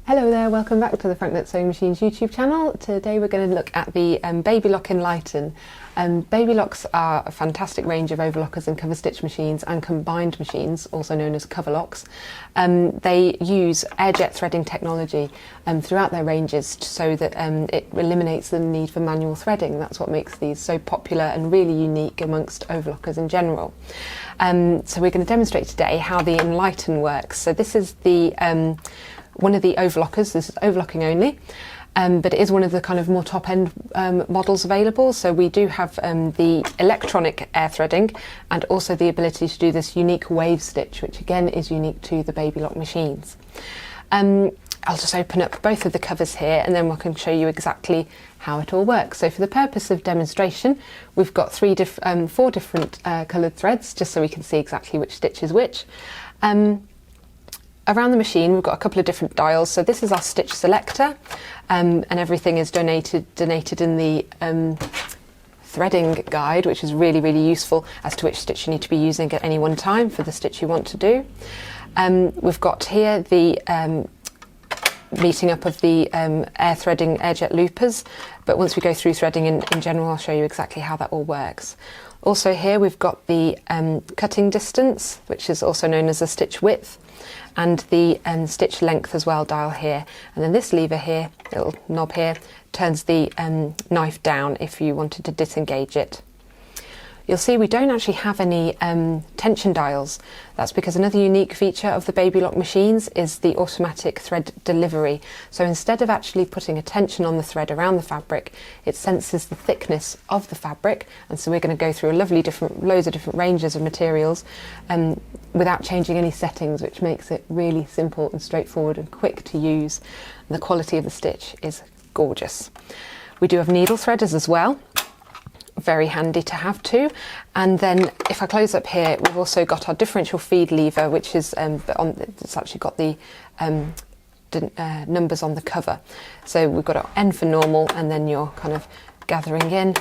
Hello there, welcome back to the Franknut Sewing Machines YouTube channel. Today we're going to look at the Babylock Enlighten. Babylocks are a fantastic range of overlockers and cover stitch machines and combined machines, also known as cover locks. They use airjet threading technology throughout their ranges so that it eliminates the need for manual threading. That's what makes these so popular and really unique amongst overlockers in general. So we're going to demonstrate today how the Enlighten works. So this is the one of the overlockers. This is overlocking only, but it is one of the kind of more top-end models available. So we do have the electronic air threading and also the ability to do this unique wave stitch, which again is unique to the Babylock machines. I'll just open up both of the covers here and then we can show you exactly how it all works. So for the purpose of demonstration, we've got four different coloured threads, just so we can see exactly which stitch is which. Around the machine we've got a couple of different dials. So this is our stitch selector, and everything is donated in the threading guide, which is really useful as to which stitch you need to be using at any one time for the stitch you want to do. We've got here the meeting up of the air threading airjet loopers, but once we go through threading in general, I'll show you exactly how that all works. Also here we've got the cutting distance, which is also known as the stitch width, and the stitch length as well dial here. And then this lever here, little knob here, turns the knife down if you wanted to disengage it. You'll see we don't actually have any tension dials. That's because another unique feature of the Babylock machines is the automatic thread delivery. So instead of actually putting a tension on the thread around the fabric, it senses the thickness of the fabric. And so we're going to go through loads of different ranges of materials without changing any settings, which makes it really simple and straightforward and quick to use. And the quality of the stitch is gorgeous. We do have needle threaders as well. Very handy to have too. And then if I close up here, we've also got our differential feed lever, which is it's actually got the numbers on the cover. So we've got our N for normal, and then you're kind of gathering in,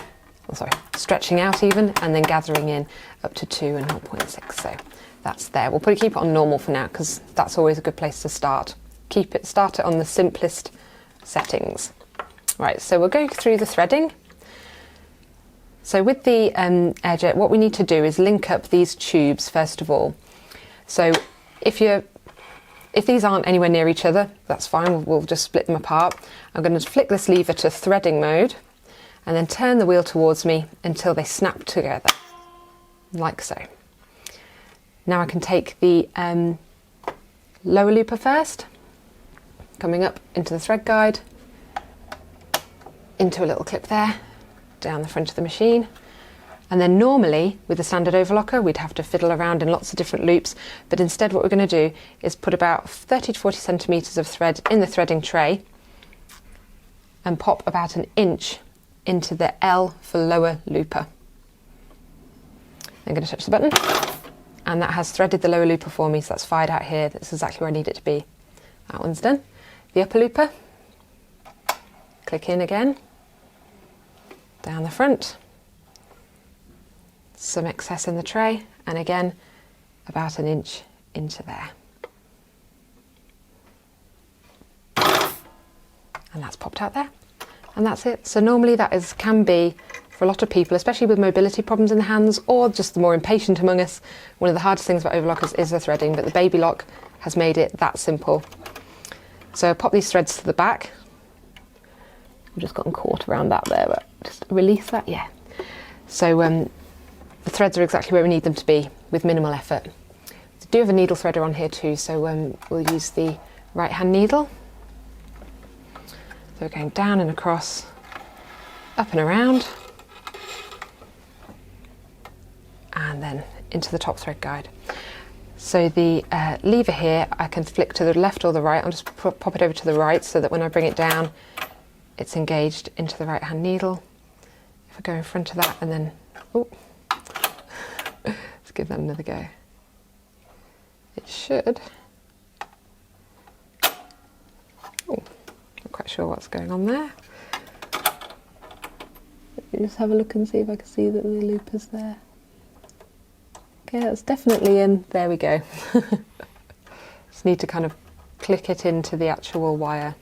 stretching out even, and then gathering in up to 2 and 0.6. So that's there. We'll keep it on normal for now because that's always a good place to start. Start it on the simplest settings. Right, so we'll go through the threading. So with the airjet, what we need to do is link up these tubes first of all. So if these aren't anywhere near each other, that's fine, we'll just split them apart. I'm going to flick this lever to threading mode and then turn the wheel towards me until they snap together, like so. Now I can take the lower looper first, coming up into the thread guide, into a little clip there, down the front of the machine. And then normally with a standard overlocker we'd have to fiddle around in lots of different loops, but instead what we're going to do is put about 30 to 40 centimetres of thread in the threading tray and pop about 1 inch into the L for lower looper. I'm going to touch the button and that has threaded the lower looper for me, so that's fired out here. That's exactly where I need it to be. That one's done. The upper looper, click in again, down the front, some excess in the tray, and again about 1 inch into there. And that's popped out there, and that's it. So normally that can be, for a lot of people, especially with mobility problems in the hands or just the more impatient among us, one of the hardest things about overlockers is the threading, but the Babylock has made it that simple. So I'll pop these threads to the back. I've just gotten caught around that there, but just release that, yeah. So the threads are exactly where we need them to be with minimal effort. We do have a needle threader on here too, so we'll use the right hand needle. So we're going down and across, up and around, and then into the top thread guide. So the lever here, I can flick to the left or the right. I'll just pop it over to the right so that when I bring it down, it's engaged into the right hand needle. If I go in front of that and then, let's give that another go. It should. Not quite sure what's going on there. Let me just have a look and see if I can see that the looper's there. Okay, that's definitely in. There we go. Just need to kind of click it into the actual wire.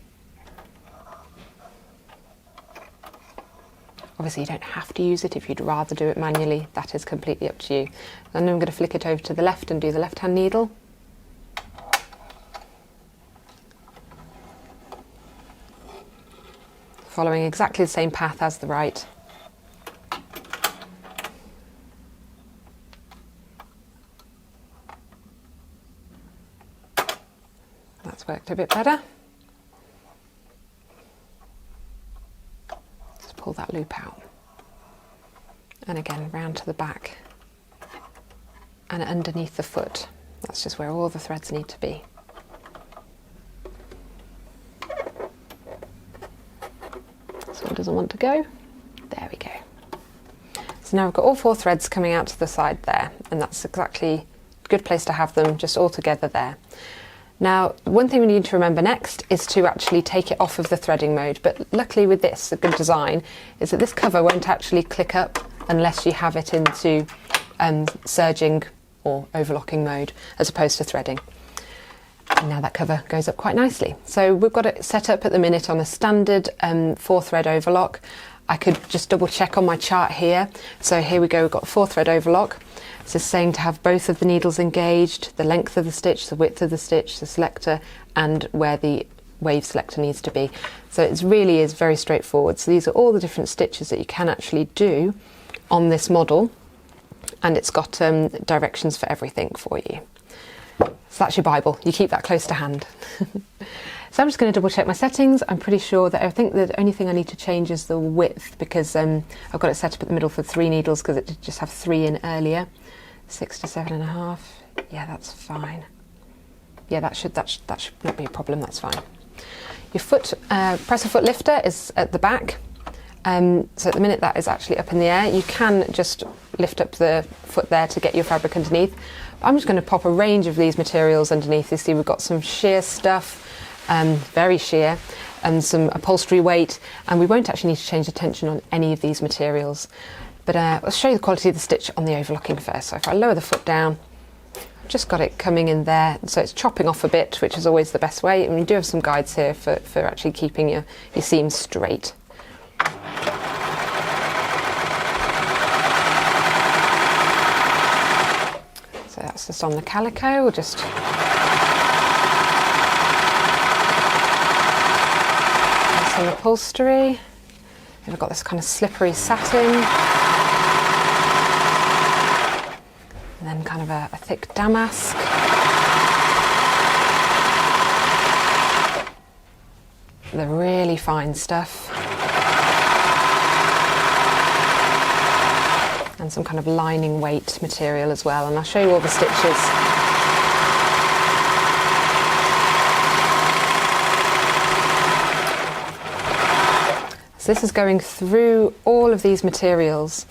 Obviously you don't have to use it if you'd rather do it manually, that is completely up to you. And then I'm going to flick it over to the left and do the left hand needle. Following exactly the same path as the right. That's worked a bit better. Just pull that loop out. And again, round to the back and underneath the foot. That's just where all the threads need to be. This one doesn't want to go. There we go. So now I've got all 4 threads coming out to the side there, and that's exactly a good place to have them, just all together there. Now, one thing we need to remember next is to actually take it off of the threading mode, but luckily with this, a good design is that this cover won't actually click up unless you have it into serging or overlocking mode as opposed to threading. And now that cover goes up quite nicely. So we've got it set up at the minute on a standard 4-thread overlock. I could just double check on my chart here. So here we go, we've got 4-thread overlock. So it's saying to have both of the needles engaged, the length of the stitch, the width of the stitch, the selector, and where the wave selector needs to be. So it really is very straightforward. So these are all the different stitches that you can actually do on this model, and it's got directions for everything for you. So that's your Bible, you keep that close to hand. So I'm just going to double check my settings. I'm pretty sure that I think the only thing I need to change is the width, because I've got it set up at the middle for 3 needles because it did just have 3 in earlier. 6 to 7.5. Yeah, that's fine. Yeah, that should not be a problem. That's fine. Your foot presser foot lifter is at the back. So at the minute that is actually up in the air. You can just lift up the foot there to get your fabric underneath. I'm just going to pop a range of these materials underneath. You see we've got some sheer stuff, very sheer, and some upholstery weight, and we won't actually need to change the tension on any of these materials. But I'll show you the quality of the stitch on the overlocking first. So if I lower the foot down, I've just got it coming in there, so it's chopping off a bit, which is always the best way. And we do have some guides here for actually keeping your seams straight. So that's just on the calico. We'll just some upholstery. We've got this kind of slippery satin, and then kind of a thick damask. The really fine stuff. And some kind of lining weight material as well, and I'll show you all the stitches. So this is going through all of these materials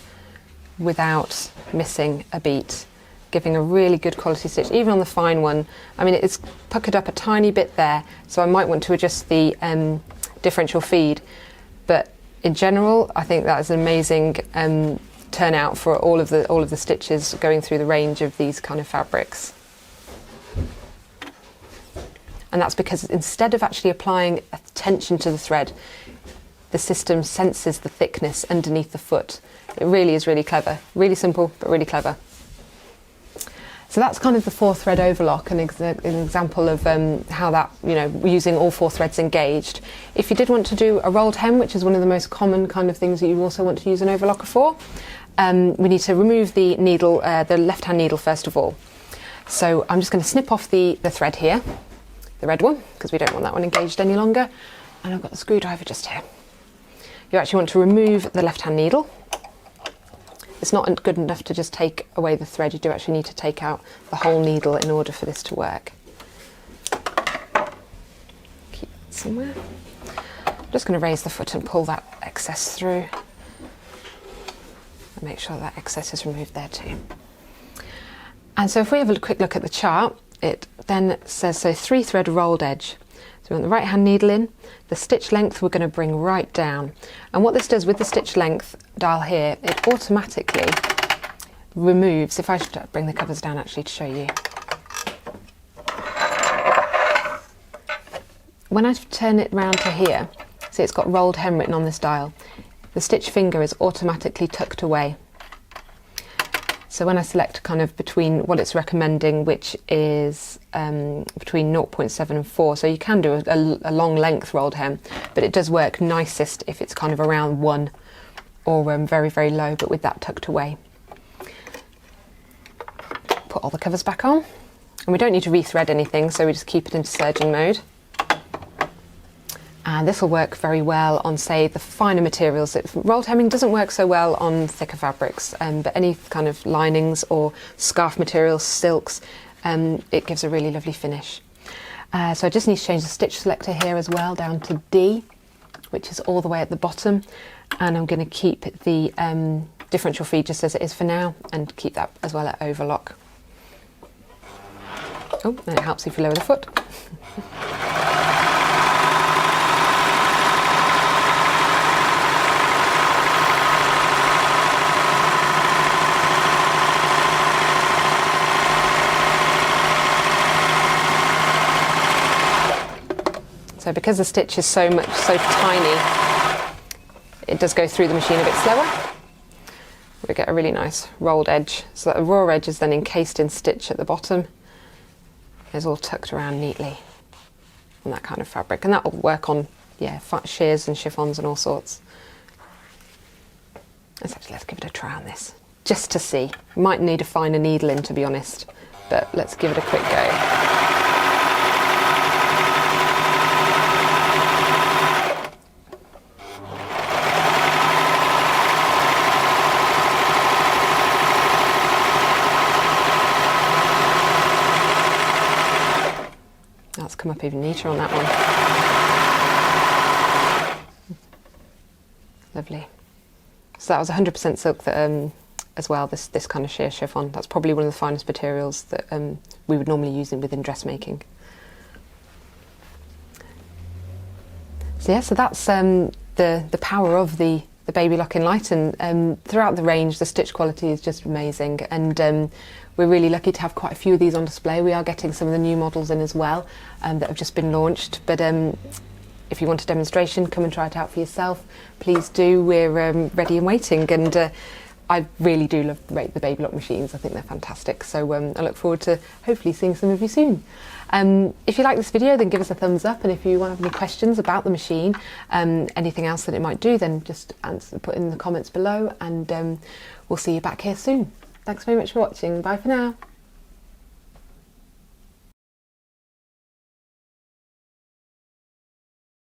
without missing a beat, giving a really good quality stitch, even on the fine one. I mean, it's puckered up a tiny bit there, so I might want to adjust the differential feed, but in general I think that is an amazing turnout for all of the stitches going through the range of these kind of fabrics. And that's because instead of actually applying a tension to the thread, the system senses the thickness underneath the foot. It really is really clever. Really simple, but really clever. So that's kind of the 4-thread overlock, an example of how that, using all 4 threads engaged. If you did want to do a rolled hem, which is one of the most common kind of things that you also want to use an overlocker for, we need to remove the needle, the left-hand needle first of all. So I'm just going to snip off the thread here, the red one, because we don't want that one engaged any longer. And I've got the screwdriver just here. You actually want to remove the left-hand needle. It's not good enough to just take away the thread. You do actually need to take out the whole needle in order for this to work. Keep it somewhere. I'm just going to raise the foot and pull that excess through. And make sure that excess is removed there too. And so if we have a quick look at the chart, it then says, so 3-thread rolled edge. So we want the right hand needle in, the stitch length we're going to bring right down. And what this does with the stitch length dial here, it automatically removes, if I should bring the covers down actually to show you. when I turn it round to here, see it's got rolled hem written on this dial, the stitch finger is automatically tucked away. So when I select kind of between what it's recommending, which is between 0.7 and 4, so you can do a long length rolled hem, but it does work nicest if it's kind of around 1 or very, very low, but with that tucked away. Put all the covers back on, and we don't need to rethread anything, so we just keep it into serging mode. And this will work very well on, say, the finer materials. Rolled hemming doesn't work so well on thicker fabrics, but any kind of linings or scarf materials, silks, it gives a really lovely finish. So I just need to change the stitch selector here as well, down to D, which is all the way at the bottom. And I'm going to keep the differential feed just as it is for now, and keep that as well at overlock. Oh, and it helps if you lower the foot. So because the stitch is so tiny, it does go through the machine a bit slower. We get a really nice rolled edge, so that the raw edge is then encased in stitch at the bottom. It's all tucked around neatly on that kind of fabric, and that will work on sheers and chiffons and all sorts. Let's give it a try on this, just to see. Might need to find a needle in, to be honest, but let's give it a quick go. That's come up even neater on that one. Lovely. So that was 100% silk that, as well, this kind of sheer chiffon. That's probably one of the finest materials that we would normally use within dressmaking. So yeah, so that's the power of the Babylock Enlighten. Throughout the range, the stitch quality is just amazing, and we're really lucky to have quite a few of these on display. We are getting some of the new models in as well that have just been launched, but if you want a demonstration, come and try it out for yourself. Please do. We're ready and waiting, and I really do rate the Babylock machines. I think they're fantastic, so I look forward to hopefully seeing some of you soon. If you like this video, then give us a thumbs up, and if you want to have any questions about the machine, anything else that it might do, then just put in the comments below, and we'll see you back here soon. Thanks very much for watching. Bye for now.